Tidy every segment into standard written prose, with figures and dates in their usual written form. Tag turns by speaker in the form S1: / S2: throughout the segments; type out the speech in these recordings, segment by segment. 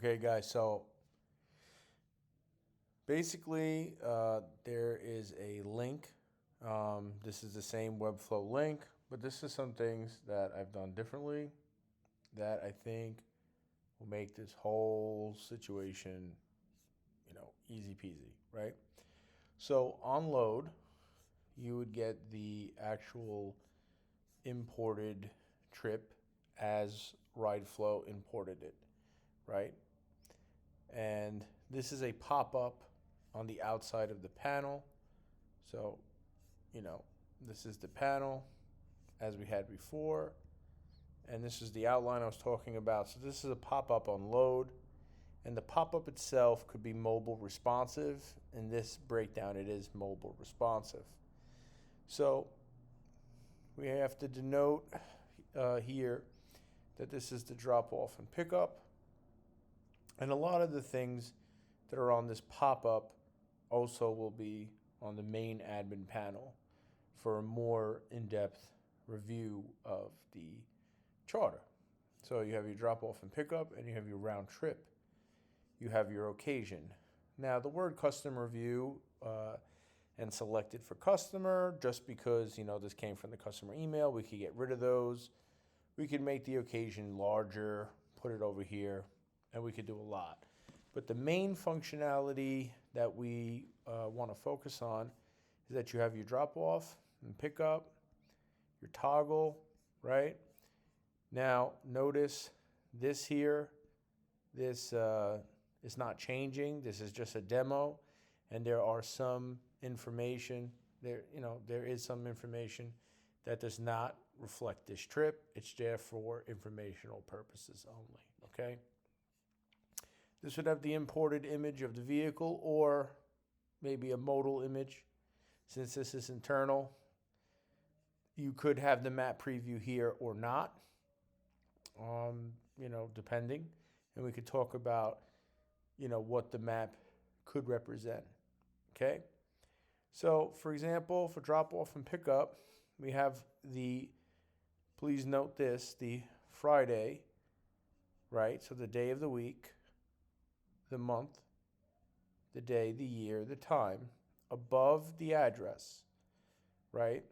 S1: Okay, guys, so basically, there is a link. This is the same Webflow link, but this is some things that I've done differently that I think will make this whole situation, easy peasy, right? So on load, you would get the actual imported trip as RideFlow imported it, right? And this is a pop-up on the outside of the panel. So, you know, this is the panel as we had before, and this is the outline I was talking about. So this is a pop-up on load, and the pop-up itself could be mobile responsive. In this breakdown, it is mobile responsive. So we have to denote here that this is the drop-off and pickup. And a lot of the things that are on this pop-up also will be on the main admin panel for a more in-depth review of the charter. So you have your drop-off and pickup, and you have your round trip. You have your occasion. Now, the word customer view and selected for customer, just because, this came from the customer email, we could get rid of those. We could make the occasion larger, put it over here, and we could do a lot. But the main functionality that we want to focus on is that you have your drop-off and pickup, your toggle, right? Now, notice this here, this is not changing. This is just a demo, and there are some information there. There is some information that does not reflect this trip. It's there for informational purposes only. Okay. This would have the imported image of the vehicle, or maybe a modal image. Since this is internal, you could have the map preview here or not, depending. And we could talk about, what the map could represent. Okay. So, for example, for drop off and pickup, we have please note this, the Friday, right? So the day of the week, the month, the day, the year, the time, above the address, right?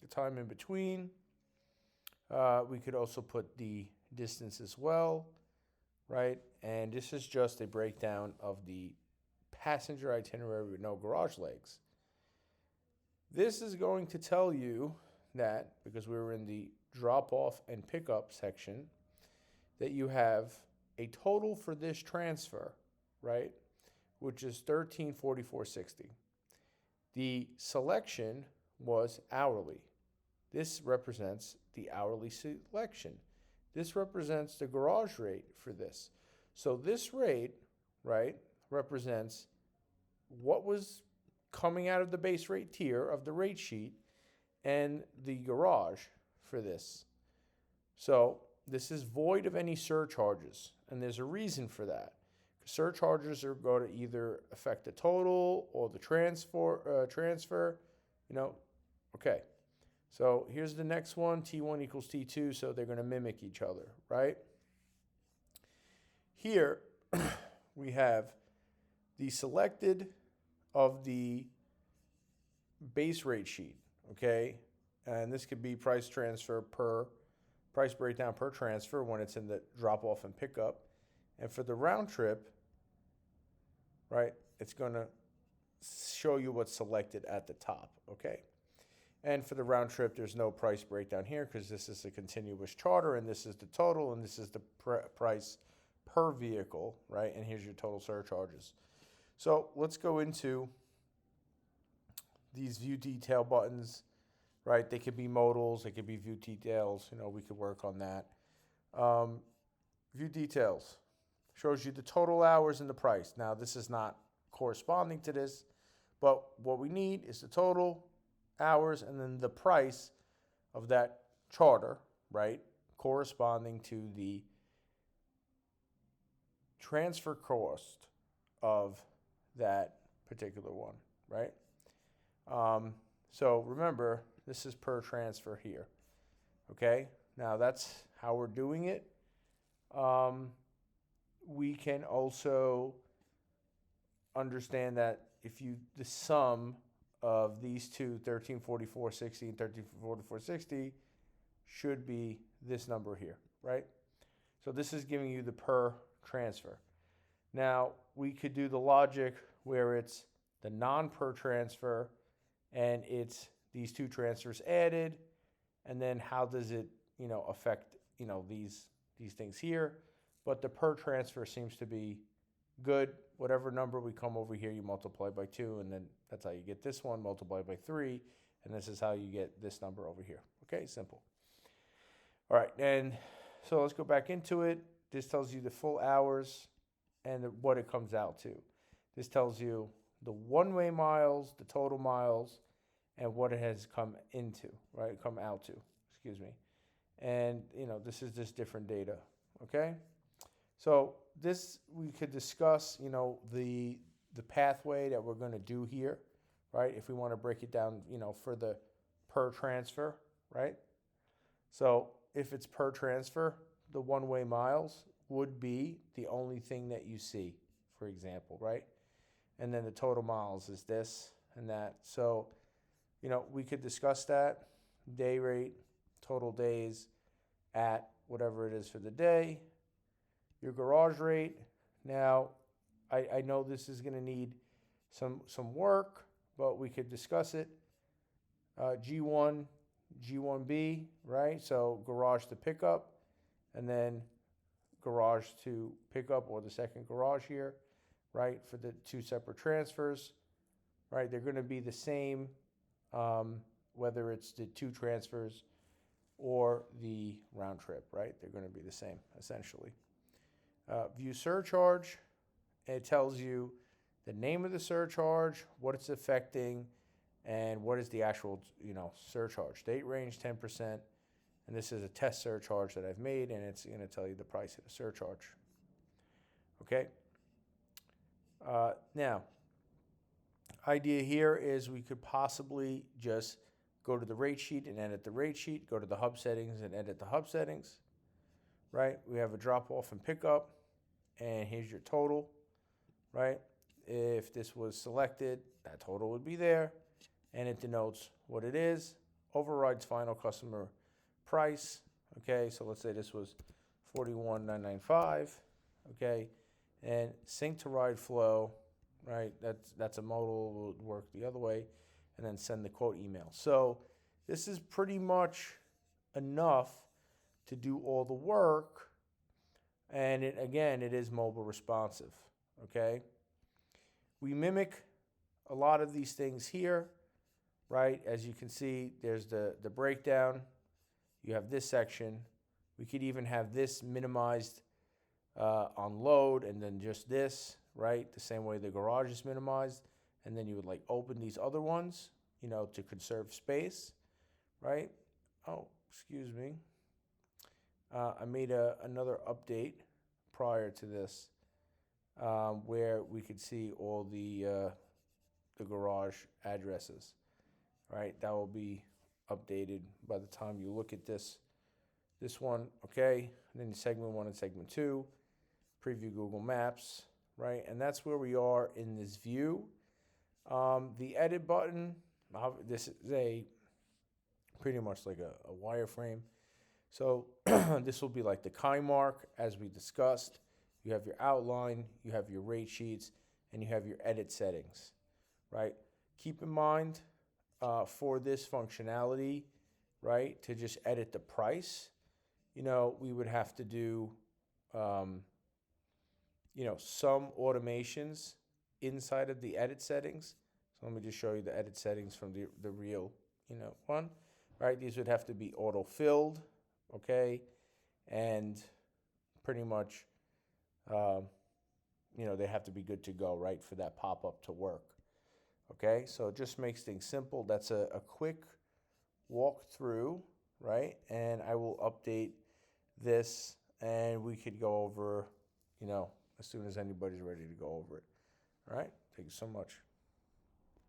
S1: The time in between. We could also put the distance as well, right? And this is just a breakdown of the passenger itinerary with no garage legs. This is going to tell you that, because we were in the drop off and pickup section, that you have a total for this transfer, right, which is $13.44.60. The selection was hourly. This represents the hourly selection. This represents the garage rate for this. So this rate, right, represents what was coming out of the base rate tier of the rate sheet and the garage for this. So this is void of any surcharges, and there's a reason for that. Surcharges are going to either affect the total or the transfer. Okay. So here's the next one, T1 equals T2, so they're going to mimic each other, right? Here we have the selected of the base rate sheet, okay? And this could be price breakdown per transfer when it's in the drop off and pickup. And for the round trip, right, it's going to show you what's selected at the top, okay? And for the round trip, there's no price breakdown here because this is a continuous charter, and this is the total, and this is the price per vehicle, right? And here's your total surcharges. So let's go into these view detail buttons, right? They could be modals, they could be view details. We could work on that. View details shows you the total hours and the price. Now, this is not corresponding to this, but what we need is the total hours and then the price of that charter, right, corresponding to the transfer cost of that particular one, right? So remember, this is per transfer here, okay? Now, that's how we're doing it. we can also understand that if you, the sum of these two, 1344.60 and 1344.60, should be this number here, right? So this is giving you the per transfer. Now, we could do the logic where it's the non-per transfer and it's these two transfers added, and then how does it, affect, these things here. But the per transfer seems to be good. Whatever number we come over here, you multiply by 2, and then that's how you get this one, multiply by 3, and this is how you get this number over here. Okay, simple. All right, and so let's go back into it. This tells you the full hours and what it comes out to. This tells you the one-way miles, the total miles, and what it has come out to, excuse me. And, this is just different data, okay? So this, we could discuss, the pathway that we're going to do here, right? If we want to break it down, for the per transfer, right? So if it's per transfer, the one-way miles would be the only thing that you see, for example, right? And then the total miles is this and that. So, we could discuss that. Day rate, total days at whatever it is for the day. Your garage rate. Now, I know this is going to need some work, but we could discuss it. G1, G1B, right? So garage to pickup, and then garage to pickup, or the second garage here, right? For the two separate transfers, right? They're going to be the same, whether it's the two transfers or the round trip, right? They're going to be the same, essentially. View surcharge. It tells you the name of the surcharge, what it's affecting, and what is the actual, surcharge. Date range 10%, and this is a test surcharge that I've made, and it's going to tell you the price of the surcharge. Okay. Now, idea here is we could possibly just go to the rate sheet and edit the rate sheet, go to the hub settings and edit the hub settings, right? We have a drop off and pickup, and here's your total, right? If this was selected, that total would be there, and it denotes what it is. Overrides final customer price. Okay, so let's say this was $41,995. Okay, and sync to ride flow, right? That's a modal, will work the other way, and then send the quote email. So this is pretty much enough to do all the work. And it is mobile responsive, okay? We mimic a lot of these things here, right? As you can see, there's the breakdown. You have this section. We could even have this minimized on load, and then just this, right? The same way the garage is minimized. And then you would open these other ones, to conserve space, right? Oh, excuse me. I made another update prior to this where we could see all the garage addresses, right? That will be updated by the time you look at this one, okay? And then segment 1 and segment 2, preview Google Maps, right? And that's where we are in this view. The edit button, this is pretty much like a wireframe. So this will be like the kind mark, as we discussed. You have your outline, you have your rate sheets, and you have your edit settings, right? Keep in mind for this functionality, right, to just edit the price, we would have to do, some automations inside of the edit settings. So let me just show you the edit settings from the real, one, right? These would have to be auto-filled, okay? And pretty much, they have to be good to go, right, for that pop-up to work, okay? So it just makes things simple. That's a quick walkthrough, right? And I will update this, and we could go over, as soon as anybody's ready to go over it. All right? Thank you so much.